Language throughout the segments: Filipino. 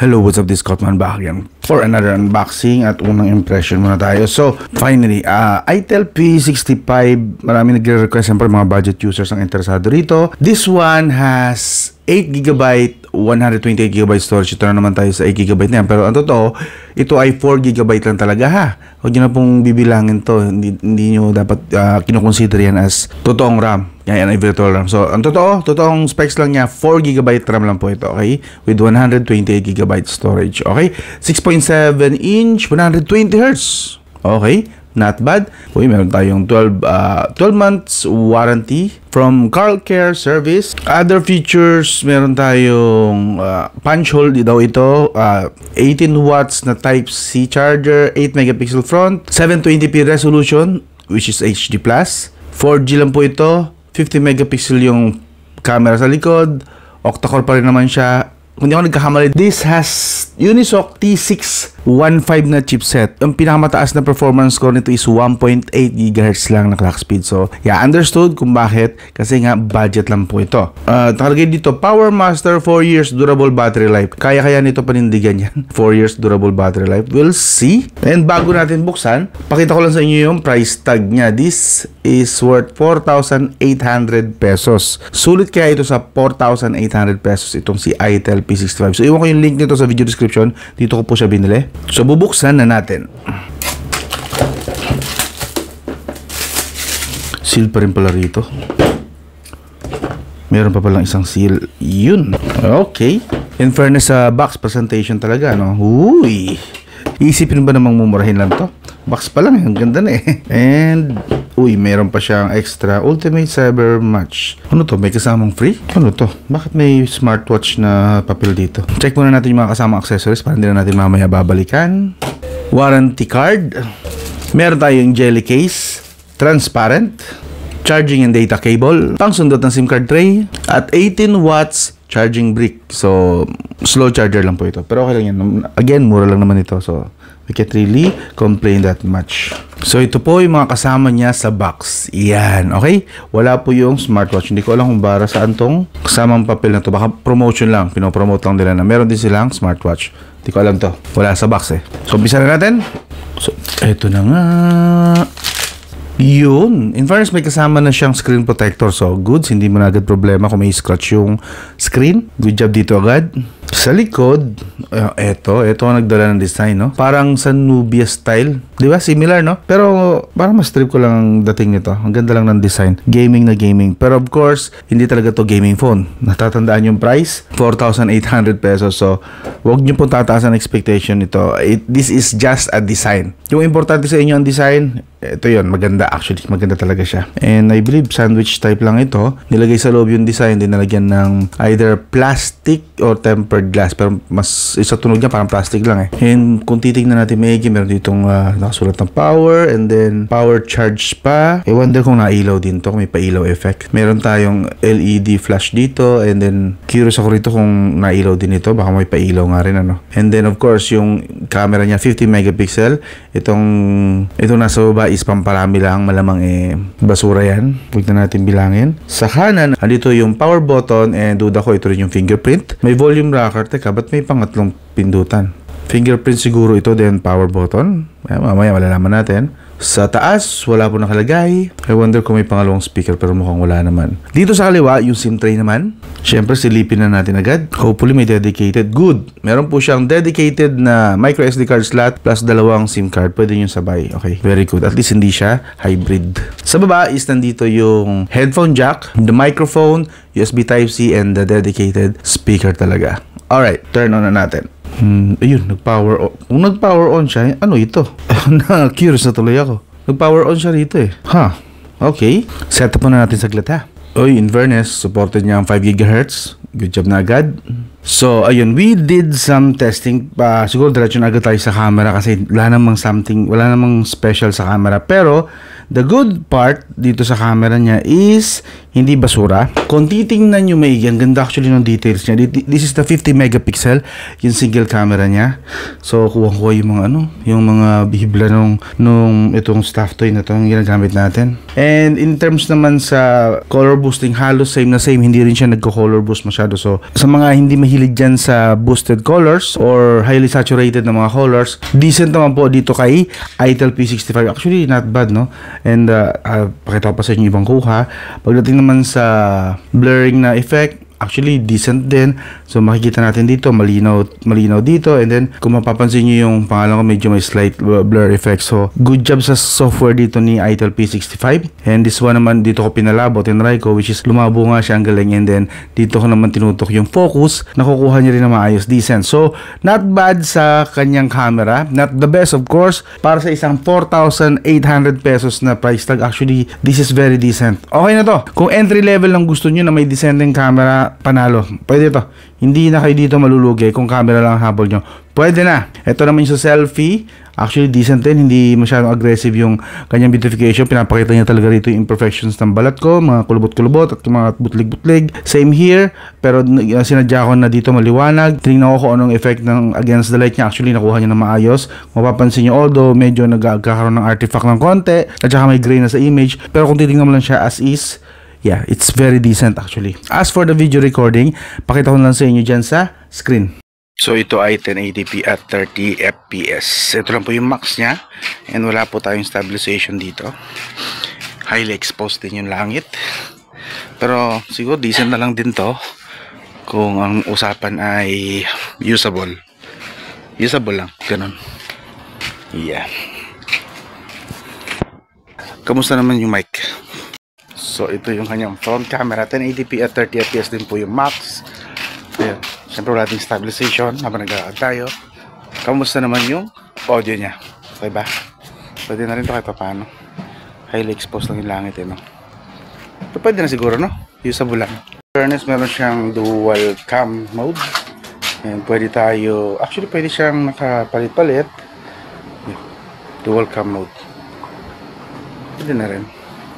Hello, what's up? This is Cotman back again for another unboxing at unang impression muna tayo. So, finally, ITEL P65, marami nagre-request siyempre mga budget users ang interesado rito. This one has 8GB, 128GB storage. Ito na naman tayo sa 8GB na yan. Pero ang totoo, ito ay 4GB lang talaga ha. Huwag nyo na pong bibilangin to. Hindi nyo dapat kinukonsider yan as totoong RAM. Yan ay virtual RAM. So, ang totoong specs lang niya, 4GB RAM lang po ito, okay? With 128GB storage, okay? 6.7 inch, 120Hz. Okay? Not bad. Uy, meron tayong 12 months warranty from Carl Care Service. Other features, meron tayong punch hole daw ito, 18 watts na Type-C charger, 8 megapixel front, 720p resolution, which is HD+. 4G lang po ito, 50 megapixel yung camera sa likod, octa-core pa rin naman siya. Kung di ako nagkakamali, this has Unisoc T615 na chipset. Ang pinakamataas na performance score nito is 1.8 GHz lang na clock speed. So, yeah, understood kung bakit. Kasi nga, budget lang po ito. Nakalagay dito, Power Master 4 years durable battery life. Kaya nito panindigan yan. 4 years durable battery life. We'll see. And bago natin buksan, pakita ko lang sa inyo yung price tag niya. This is worth 4,800 pesos. Sulit kaya ito sa 4,800 pesos itong si ITEL P65. So, iwan ko yung link nito sa video description. Dito ko po siya binili. So, bubuksan na natin. Seal pa rin pala rito. Meron pa palang isang seal. Yun. Okay. In fairness sa box presentation talaga, no? Uy. Isipin ba namang mumurahin lang to? Box pa lang. Ang ganda na eh. And, uy, meron pa siyang extra Ultimate Cyber Match. Ano to? May kasamang free? Ano to? Bakit may smartwatch na papel dito? Check muna natin yung mga kasamang accessories para hindi na natin mamaya babalikan. Warranty card. Meron tayong jelly case. Transparent. Charging and data cable. Pangsundot ng SIM card tray. At 18 watts charging brick. So, slow charger lang po ito. Pero okay lang yan. Again, mura lang naman ito. So, we can't really complain that much. So, ito po yung mga kasama niya sa box. Yan, okay? Wala po yung smartwatch. Hindi ko alam kung para saan tong kasamang papel na to. Baka promotion lang. Pinopromote lang nila na meron din silang smartwatch. Hindi ko alam to. Wala sa box eh. So, umpisa na natin. So, ito na nga. Yun. In fairness, may kasama na siyang screen protector. So, goods. Hindi mo na agad problema kung may scratch yung screen. Good job dito agad. Sa likod, ito ang nagdala ng design, no? Parang sa Nubia style. Di ba? Similar, no? Pero parang mas trip ko lang ang dating nito. Ang ganda lang ng design. Gaming na gaming. Pero of course, hindi talaga to gaming phone. Natatandaan yung price? 4,800 pesos. So, huwag niyo pong tataas ang expectation nito. This is just a design. Yung importante sa inyo ang design, ito yun. Maganda actually. Maganda talaga siya. And I believe sandwich type lang ito. Nilagay sa loob yung design. Dinalagyan ng either plastic or tempered glass, pero mas isa tunog niya parang plastic lang eh. And kung titignan natin maigi, meron ditong nakasulat ng power and then power charge pa. I wonder kung nailaw din to, kung may pailaw effect. Meron tayong LED flash dito and then curious ako rito kung nailaw din ito, baka may pailaw nga rin ano. And then of course yung camera niya 50 megapixel. Itong nasa baba is pamparami lang, malamang basura yan. Huwag na natin bilangin. Sa kanan, andito yung power button and duda ko ito rin yung fingerprint. May volume rocker. Teka, ba't may pangatlong pindutan? Fingerprint siguro ito, then power button. Mamaya malalaman natin. Sa taas, wala po nakalagay. I wonder kung may pangalawang speaker, pero mukhang wala naman. Dito sa kaliwa, yung SIM tray naman. Siyempre, silipin na natin agad. Hopefully, may dedicated. Good. Meron po siyang dedicated na micro SD card slot plus dalawang SIM card. Pwede nyo sabay. Okay, very good. At least hindi siya hybrid. Sa baba is nandito yung headphone jack, the microphone, USB Type-C, and the dedicated speaker talaga. Alright, turn on na natin. Ayun, nag-power on. Kung nag-power on siya, ano ito? Na-curious na tuloy ako. Nag-power on siya rito eh. Okay. Set up na natin saglit ha. Uy, in fairness, supported niya ang 5 GHz. Good job na agad. So, ayun, we did some testing. Siguro diretso na agad tayo sa camera kasi wala namang special sa camera. Pero, the good part dito sa camera niya is hindi basura. Kung titingnan nyo maigi, ang ganda actually ng details niya. This is the 50 megapixel, yung single camera niya. So, kuha-kuha yung mga yung mga bihibla nung itong stuff toy na itong ginagamit natin. And in terms naman sa color boosting, halos same na same. Hindi rin siya nagko-color boost masyado. So, sa mga hindi mahilig dyan sa boosted colors or highly saturated na mga colors, decent naman po dito kay ITEL P65. Actually, not bad, no? And pakita ko pa sa inyo ibang kuha. Pagdating naman sa blurring na effect, actually decent din. So makikita natin dito malinaw dito, and then kung mapapansin niyo yung pangalan ko medyo may slight blur effect. So good job sa software dito ni ITEL P65. And this one naman dito ko pinalabo, tinry ko, which is lumabo nga siya, ang galing. And then dito ko naman tinutok yung focus, nakukuha niya rin na maayos, decent. So not bad sa kanyang camera, not the best of course. Para sa isang 4,800 pesos na price tag, actually this is very decent. Okay na to. Kung entry level lang gusto niyo na may decent camera, panalo. Pwede to. Hindi na kayo dito malulugi kung camera lang habol nyo. Pwede na. Ito naman yung sa selfie. Actually, decent din. Hindi masyadong aggressive yung kanyang beautification. Pinapakita niya talaga rito yung imperfections ng balat ko, mga kulubot-kulubot at mga butlig-butlig. Same here. Pero sinadya ko na dito maliwanag. Tingnan ko kung anong effect ng against the light niya. Actually, nakuha niya na maayos. Mapapansin niyo, although medyo nagkakaroon ng artifact ng konti at saka may gray na sa image. Pero kung titingnan mo lang siya as is, yeah, it's very decent actually. As for the video recording, pakita ko lang sa inyo dyan sa screen. So ito ay 1080p at 30 fps. Ito lang po yung max niya. And wala po tayong stabilization dito. Highly exposed din yung langit. Pero siguro decent na lang din to kung ang usapan ay usable. Usable lang, ganun. Yeah. Kamusta naman yung mic? So ito yung kanyang front camera, 1080p at 30 fps din po yung max. Ayan. Siyempre wala nating stabilization habang nag-aagad tayo. Kamusta naman yung audio niya? Okay ba? Pwede na rin ito kahit paano. Highly exposed lang yung langit no? So, pwede na siguro, no? Usable lang. Fairness, meron siyang dual cam mode. And pwede tayo, actually pwede siyang nakapalit-palit. Dual cam mode. Pwede na rin.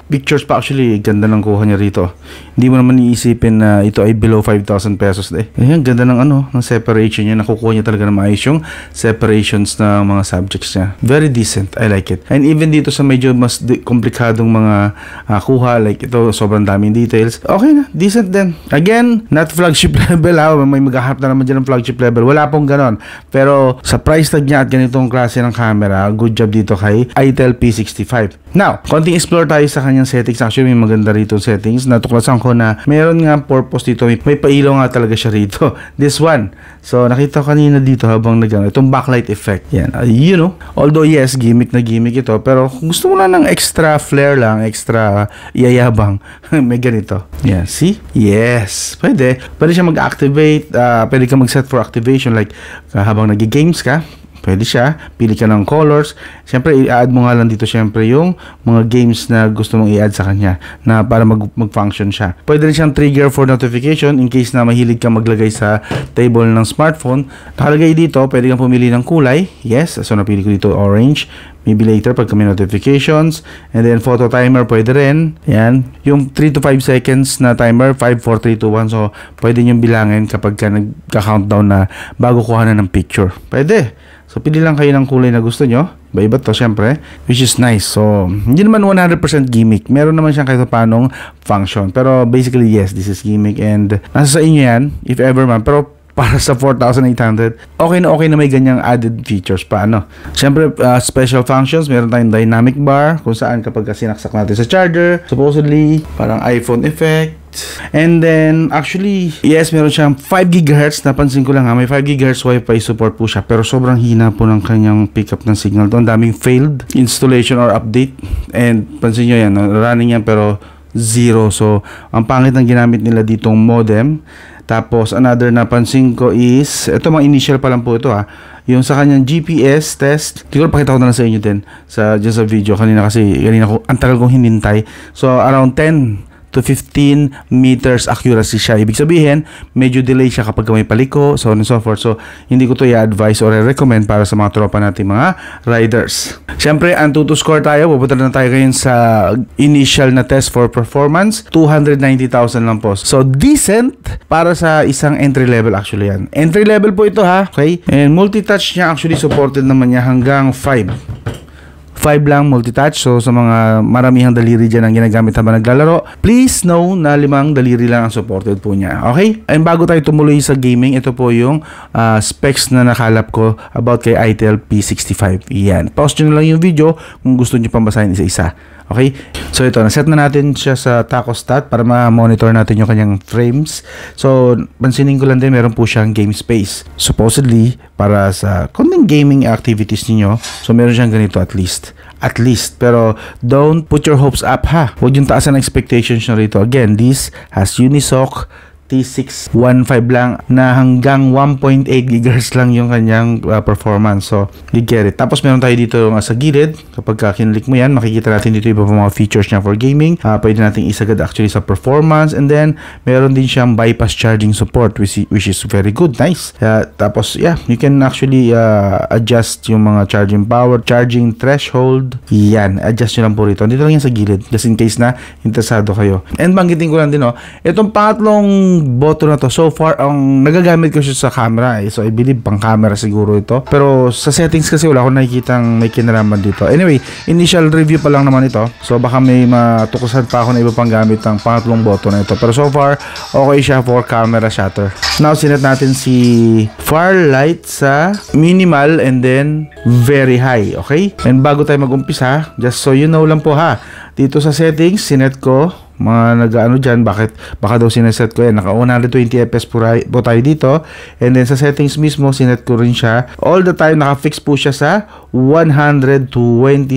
Pictures pa actually, ganda ng kuha niya rito. Hindi mo naman iisipin na ito ay below 5,000 pesos eh. Ayan, ganda ng ng separation niya. Nakukuha niya talaga ng maayos yung separations ng mga subjects niya. Very decent. I like it. And even dito sa medyo mas komplikadong mga kuha, like ito, sobrang daming details. Okay na, decent din. Again, not flagship level ha. May maghaharap na naman dyan ng flagship level. Wala pong ganon. Pero sa price tag niya at ganitong klase ng camera, good job dito kay ITEL P65. Now, konting explore tayo sa kanyang settings. Actually, may maganda rito settings. Natuklasan ko na meron nga purpose dito. May pailaw nga talaga siya rito. This one. So, nakita ko kanina dito habang itong backlight effect. Yan. You know, although yes, gimmick na gimmick ito. Pero kung gusto mo lang ng extra flare lang, extra iyayabang, may ganito. Yan. See? Yes. Pwede. Pwede siya mag-activate. Pwede ka mag-set for activation. Like, habang nag-games ka, pwede siya, pili ka ng colors. Siyempre, i-add mo nga lang dito siyempre yung mga games na gusto mong i-add sa kanya na para mag-function siya. Pwede rin siyang trigger for notification in case na mahilig ka maglagay sa table ng smartphone. Nakalagay dito, pwede kang pumili ng kulay. Yes, so napili ko dito orange. Maybe later pag may notifications. And then photo timer pwede rin. Yan. Yung 3 to 5 seconds na timer, 5, 4, 3, 2, 1. So, pwede nyo bilangin kapag ka nagka-countdown na bago kuhanan ng picture. Pwede. So, pili lang kayo ng kulay na gusto nyo. Iba to, syempre. Which is nice. So, hindi naman 100% gimmick. Meron naman siyang kahit paanong function. Pero, basically, yes, this is gimmick. And, nasa sa inyo yan, if ever man. Pero, para sa 4,800, okay na may ganyang added features pa, Siyempre, special functions. Meron tayong dynamic bar, kung saan kapag sinaksak natin sa charger, supposedly, parang iPhone effect. And then, actually, yes, meron siyang 5 GHz. Napansin ko lang may 5 GHz Wi-Fi support po siya. Pero sobrang hina po ng kanyang pickup ng signal. Ang daming failed installation or update. And, pansin nyo yan, running yan pero 0. So, ang pangit ng ginamit nila ditong modem. Tapos, another napansin ko is, ito mga initial pa lang po ito yung sa kanyang GPS test. Siguro pakita ko na lang sa inyo din dyan sa video kanina kasi ang tagal kong hinintay. So, around 10 to 15 meters accuracy siya. Ibig sabihin, medyo delay siya kapag may paliko, so on and so forth. So, hindi ko to i-advise or i-recommend para sa mga tropa natin mga riders. Siyempre, ang tuto score tayo, pupunta na tayo ngayon sa initial na test for performance. 290,000 lang po. So, decent para sa isang entry level actually yan. Entry level po ito Okay? And multi-touch niya actually supported naman niya hanggang 5 5 lang multi-touch. So sa mga maramihang daliri dyan ang ginagamit habang naglalaro, please know na 5 daliri lang ang supported po niya. Okay? And bago tayo tumuloy sa gaming, ito po yung specs na nakalap ko about kay ITEL P65. Yan. Pause nyo na lang yung video kung gusto nyo pang basahin isa-isa. Okay? So ito, naset na natin siya sa tacostat para ma-monitor natin yung kanyang frames. So, pansinin ko lang din, meron po siyang game space. Supposedly, para sa konting gaming activities niyo, so meron siyang ganito at least. At least. Pero, don't put your hopes up ha. Huwag yung taasan ng expectations nyo rito. Again, this has Unisoc T615 lang na hanggang 1.8 GHz lang yung kanyang performance. So, you get it. Tapos meron tayo dito sa gilid. Kapag kinlik mo yan, makikita natin dito iba pa mga features niya for gaming. Pwede natin isagad actually sa performance. And then, meron din siyang bypass charging support which is very good. Nice. Tapos, yeah, you can actually adjust yung mga charging power, charging threshold. Yan. Adjust nyo lang po rito. Dito lang yan sa gilid. Just in case na interesado kayo. And banggitin ko lang din, itong pangatlong button na to, so far ang nagagamit ko siya sa camera so I believe pang camera siguro ito, pero sa settings kasi wala akong nakikitang may kinalaman dito. Anyway, initial review pa lang naman ito, so baka may matukusan pa ako na iba pang gamit ng pangatlong button na ito, pero so far okay siya for camera shutter. Now sinet natin si far light sa minimal and then very high. Okay, and bago tayo mag-umpisa, just so you know lang po ha, dito sa settings sinet ko mga nag-ano dyan, baka daw sineset ko yan, naka 120 fps po tayo dito, and then sa settings mismo sinet ko rin siya all the time, naka-fix po siya sa 120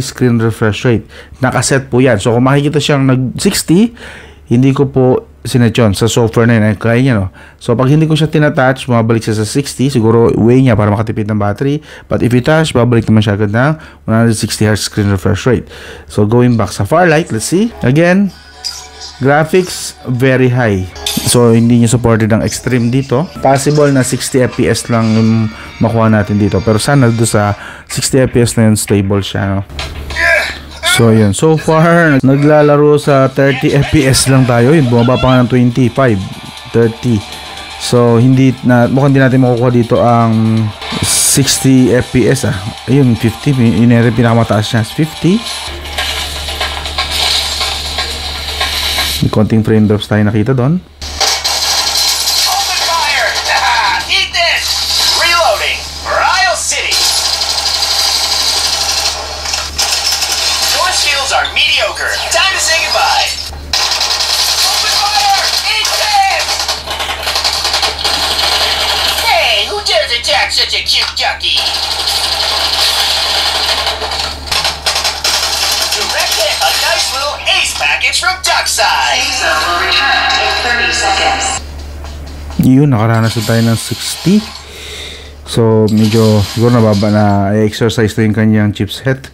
screen refresh rate, nakaset po yan. So kung makikita siyang nag 60, hindi ko po sinet yun sa software na yun, kaya niya so pag hindi ko siya tinatouch, mabalik siya sa 60, siguro way niya para makatipid ng battery, but if you touch, babalik naman siya agad ng 160 Hz screen refresh rate. So going back sa Farlight, let's see again. Graphics very high, so hindi niya supported ang extreme dito. Possible na 60 fps lang yung makuha natin dito, pero sana doon sa 60 fps na yun stable siya, So yun, so far naglalaro sa 30 fps lang tayo, yun bumaba pa nga ng 25 30, so hindi na, mukhang hindi natin makukuha dito ang 60 fps ayun 50, yun yung pinakamataas niya 50. May konting frame drops tayo nakita doon. Open fire! Eat this! Reloading! Ryle City! Your skills are mediocre. Time to say goodbye! Open fire! Eat this! Hey, who dares attack such a cute ducky? A nice little ace package from Duckside. Safe zone will return in 30 seconds. Yun, nakaranas na tayo ng 60. So, medyo siguro nababa na i-exercise na yung kanyang chipset.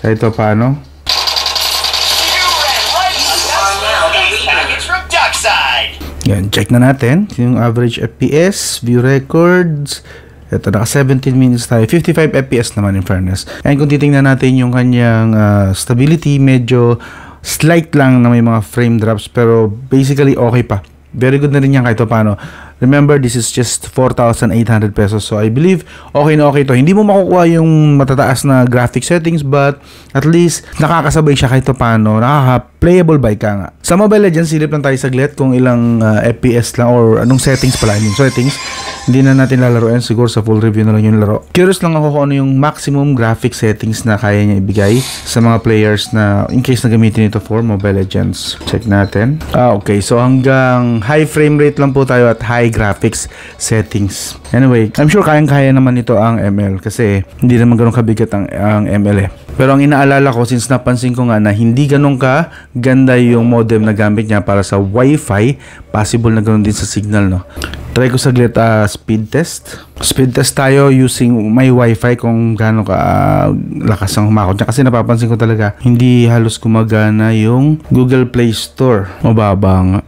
Kahit pa paano. You ran right. A nice little ace package from Duckside. Yan, check na natin yung average FPS, view records. Ito, naka 17 minutes tayo. 55 FPS naman in fairness. And kung titingnan natin yung kanyang stability, medyo slight lang na may mga frame drops, pero basically okay pa. Very good na rin yan kahit paano. Remember, this is just 4,800 pesos. So, I believe, okay na okay to. Hindi mo makukuha yung matataas na graphic settings, but at least, nakakasabay siya kahit paano. Nakaka-playable by ka nga. Sa Mobile Legends, silip lang tayo saglit kung ilang FPS lang or anong settings pala. I mean, settings. Hindi na natin lalaroin. Siguro sa full review na lang yung laro. Curious lang ako kung ano yung maximum graphic settings na kaya niya ibigay sa mga players na in case na gamitin ito for Mobile Legends. Check natin. Okay. So, hanggang high frame rate lang po tayo at high graphics settings. Anyway, I'm sure kayang-kaya naman ito ang ML kasi hindi naman ganun kabigat ang ML Pero ang inaalala ko, since napansin ko nga na hindi ganun ka ganda yung modem na gamit niya para sa Wi-Fi, possible na ganun din sa signal, no? Try ko saglit speed test. Speed test tayo using my Wi-Fi kung gaano ka lakas ang humakot niya. Kasi napapansin ko talaga, hindi halos gumagana yung Google Play Store. Mababa nga.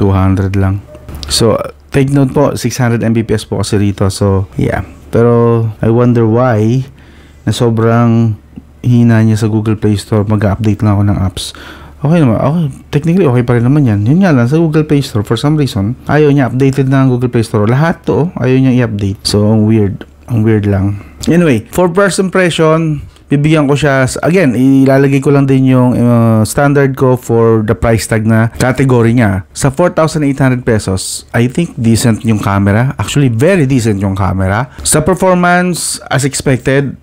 200 lang. So, take note po, 600 Mbps po kasi rito. So, yeah. Pero, I wonder why na sobrang hina niya sa Google Play Store. Mag-update lang ako ng apps. Okay naman. Okay. Technically, okay pa rin naman yan. Yun nga lang, sa Google Play Store, for some reason, ayaw niya updated na ang Google Play Store. Lahat to, ayaw niya i-update. So, ang weird. Ang weird lang. Anyway, for first impression, bibigyan ko siya, again, ilalagay ko lang din yung standard ko for the price tag na category niya. Sa 4,800 pesos, I think decent yung camera. Actually, very decent yung camera. Sa performance, as expected,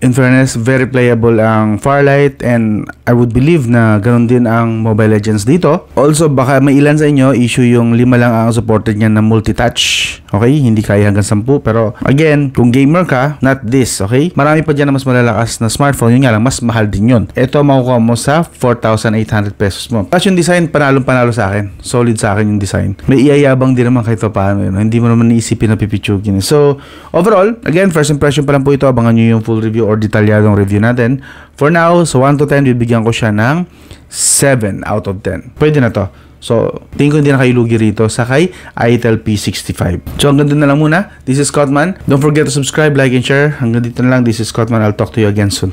in fairness, very playable ang Farlight, and I would believe na ganun din ang Mobile Legends dito. Also, baka may ilan sa inyo issue yung 5 lang ang supported niya na multi-touch. Okay? Hindi kaya hanggang 10. Pero again, kung gamer ka, not this. Okay? Marami pa dyan na mas malalakas na smartphone. Yun nga lang, mas mahal din yun. Ito makukuha mo sa 4,800 pesos mo. Tapos yung design, panalo sa akin. Solid sa akin yung design. May iayabang din naman kahit paano yun. Hindi mo naman naisipin na pipitsugin. So, overall, again, first impression pa lang po ito. Abangan nyo yung full review or detalyadong review natin. For now, so 1 to 10, bibigyan ko siya ng 7 out of 10. Pwede na to. So, tingin ko hindi na kayo lugi rito sa kay ITEL P65. So, hanggang dun na lang muna. This is Scottman. Don't forget to subscribe, like, and share. Hanggang dito na lang. This is Scottman. I'll talk to you again soon.